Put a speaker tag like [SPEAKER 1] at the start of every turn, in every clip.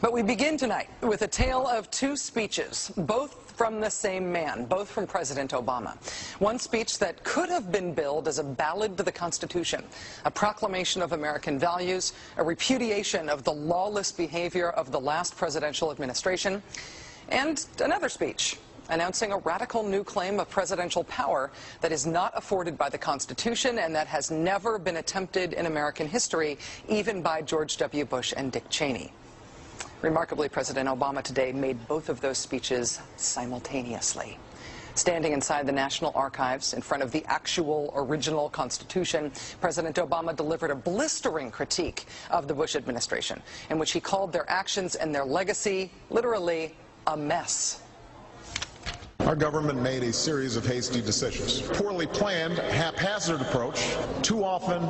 [SPEAKER 1] But we begin tonight with a tale of two speeches, both from the same man, both from President Obama. One speech that could have been billed as a ballad to the Constitution, a proclamation of American values, a repudiation of the lawless behavior of the last presidential administration, and another speech announcing a radical new claim of presidential power that is not afforded by the Constitution and that has never been attempted in American history, even by George W. Bush and Dick Cheney. Remarkably, President Obama today made both of those speeches simultaneously. Standing inside the National Archives in front of the actual original Constitution, President Obama delivered a blistering critique of the Bush administration, in which he called their actions and their legacy literally a mess.
[SPEAKER 2] Our government made a series of hasty decisions. Poorly planned, haphazard approach. Too often,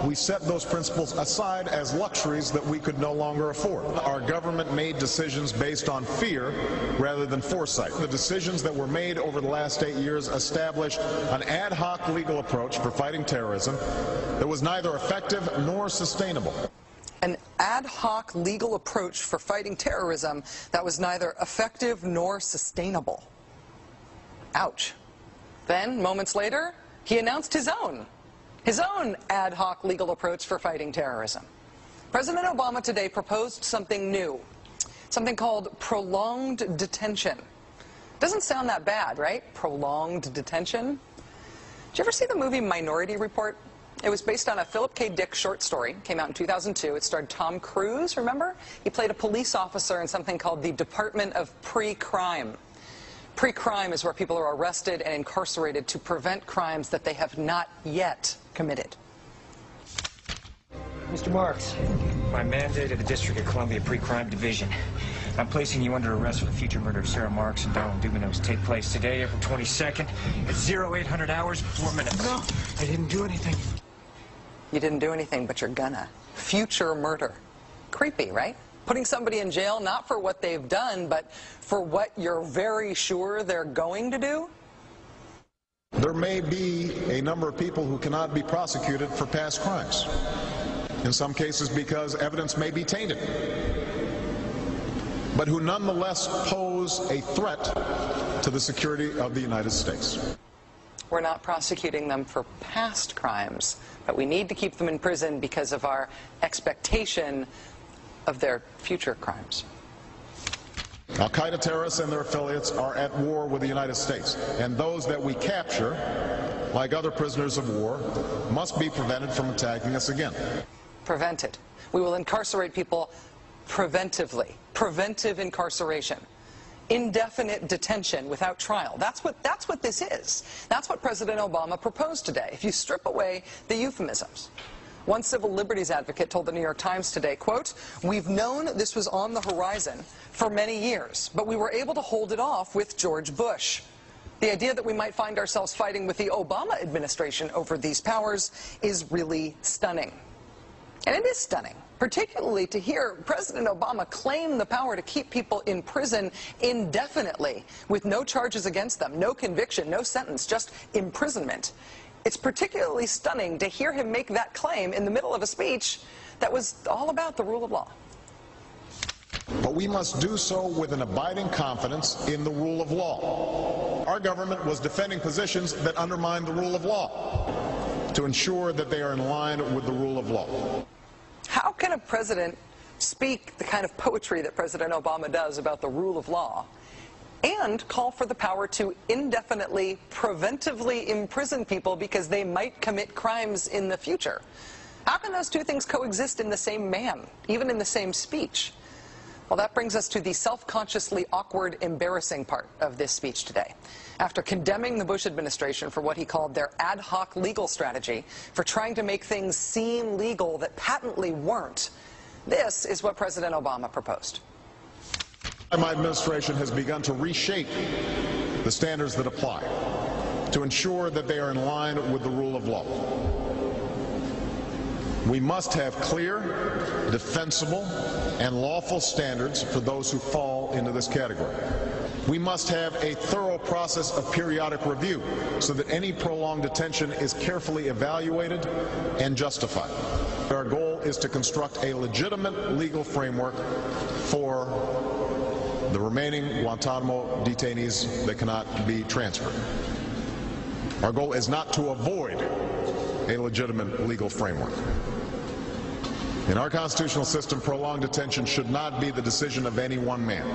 [SPEAKER 2] we set those principles aside as luxuries that we could no longer afford. Our government made decisions based on fear rather than foresight. The decisions that were made over the last 8 years established an ad hoc legal approach for fighting terrorism that was neither effective nor sustainable.
[SPEAKER 1] An ad hoc legal approach for fighting terrorism that was neither effective nor sustainable. Ouch. Then, moments later, he announced his own ad hoc legal approach for fighting terrorism. President Obama today proposed something new, something called prolonged detention. Doesn't sound that bad, right? Prolonged detention. Did you ever see the movie Minority Report? It was based on a Philip K. Dick short story. Came out in 2002. It starred Tom Cruise, remember? He played a police officer in something called the Department of Pre-Crime. Pre-crime is where people are arrested and incarcerated to prevent crimes that they have not yet committed.
[SPEAKER 3] Mr. Marks, by mandate of the District of Columbia Pre-Crime Division, I'm placing you under arrest for the future murder of Sarah Marks and Donald Dubinos. Take place today, April 22nd, at 0800 hours, 4 minutes.
[SPEAKER 4] No, I didn't do anything.
[SPEAKER 1] You didn't do anything, but you're gonna. Future murder. Creepy, right? Putting somebody in jail not for what they've done, but for what you're very sure they're going to do?
[SPEAKER 2] There may be a number of people who cannot be prosecuted for past crimes. In some cases because evidence may be tainted, but who nonetheless pose a threat to the security of the United States.
[SPEAKER 1] We're not prosecuting them for past crimes, but we need to keep them in prison because of our expectation of their future crimes.
[SPEAKER 2] Al-Qaeda terrorists and their affiliates are at war with the United States, and those that we capture, like other prisoners of war, must be prevented from attacking us again.
[SPEAKER 1] Prevented. We will incarcerate people preventively. Preventive incarceration. Indefinite detention without trial. That's what this is. That's what President Obama proposed today, if you strip away the euphemisms. One civil liberties advocate told the New York Times today, quote, "We've known this was on the horizon for many years, but we were able to hold it off with George Bush. The idea that we might find ourselves fighting with the Obama administration over these powers is really stunning." And it is stunning, particularly to hear President Obama claim the power to keep people in prison indefinitely with no charges against them, no conviction, no sentence, just imprisonment. It's particularly stunning to hear him make that claim in the middle of a speech that was all about the rule of law.
[SPEAKER 2] But we must do so with an abiding confidence in the rule of law. Our government was defending positions that undermine the rule of law to ensure that they are in line with the rule of law.
[SPEAKER 1] How can a president speak the kind of poetry that President Obama does about the rule of law and call for the power to indefinitely, preventively imprison people because they might commit crimes in the future? How can those two things coexist in the same man, even in the same speech? Well, that brings us to the self-consciously awkward, embarrassing part of this speech today. After condemning the Bush administration for what he called their ad hoc legal strategy, for trying to make things seem legal that patently weren't, this is what President Obama proposed.
[SPEAKER 2] My administration has begun to reshape the standards that apply to ensure that they are in line with the rule of law. We must have clear, defensible, and lawful standards for those who fall into this category. We must have a thorough process of periodic review so that any prolonged detention is carefully evaluated and justified. Our goal is to construct a legitimate legal framework for the remaining Guantanamo detainees that cannot be transferred. Our goal is not to avoid a legitimate legal framework. In our constitutional system, prolonged detention should not be the decision of any one man.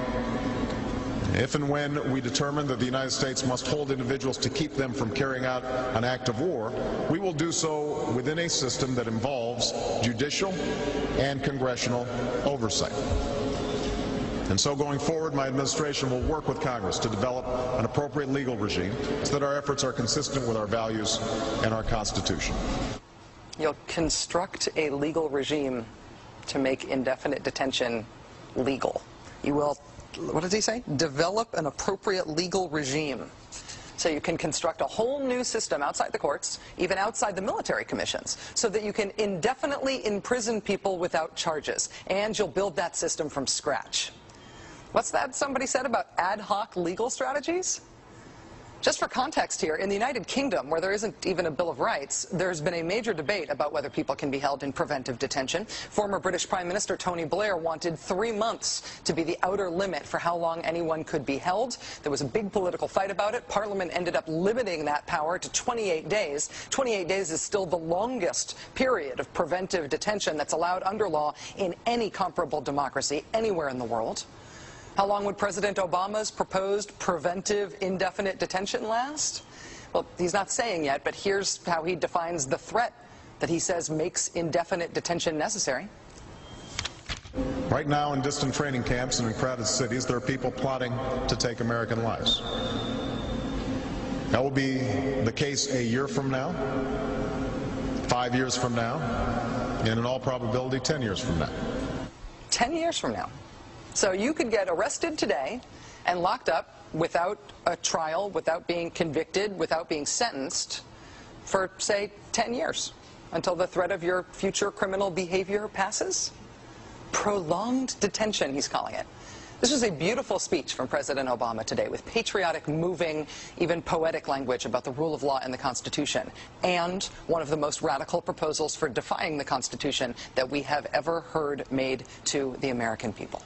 [SPEAKER 2] If and when we determine that the United States must hold individuals to keep them from carrying out an act of war, we will do so within a system that involves judicial and congressional oversight. And so going forward, my administration will work with Congress to develop an appropriate legal regime so that our efforts are consistent with our values and our Constitution.
[SPEAKER 1] You'll construct a legal regime to make indefinite detention legal. You will, what does he say? Develop an appropriate legal regime. So you can construct a whole new system outside the courts, even outside the military commissions, so that you can indefinitely imprison people without charges. And you'll build that system from scratch. What's that somebody said about ad hoc legal strategies? Just for context here, in the United Kingdom, where there isn't even a Bill of Rights, there's been a major debate about whether people can be held in preventive detention. Former British Prime Minister Tony Blair wanted 3 months to be the outer limit for how long anyone could be held. There was a big political fight about it. Parliament ended up limiting that power to 28 days. 28 days is still the longest period of preventive detention that's allowed under law in any comparable democracy anywhere in the world. How long would President Obama's proposed preventive indefinite detention last? Well, he's not saying yet, but here's how he defines the threat that he says makes indefinite detention necessary.
[SPEAKER 2] Right now, in distant training camps and in crowded cities, there are people plotting to take American lives. That will be the case a year from now, 5 years from now, and in all probability 10 years from now.
[SPEAKER 1] 10 years from now. So you could get arrested today and locked up without a trial, without being convicted, without being sentenced for, say, 10 years until the threat of your future criminal behavior passes? Prolonged detention, he's calling it. This was a beautiful speech from President Obama today with patriotic, moving, even poetic language about the rule of law and the Constitution, and one of the most radical proposals for defying the Constitution that we have ever heard made to the American people.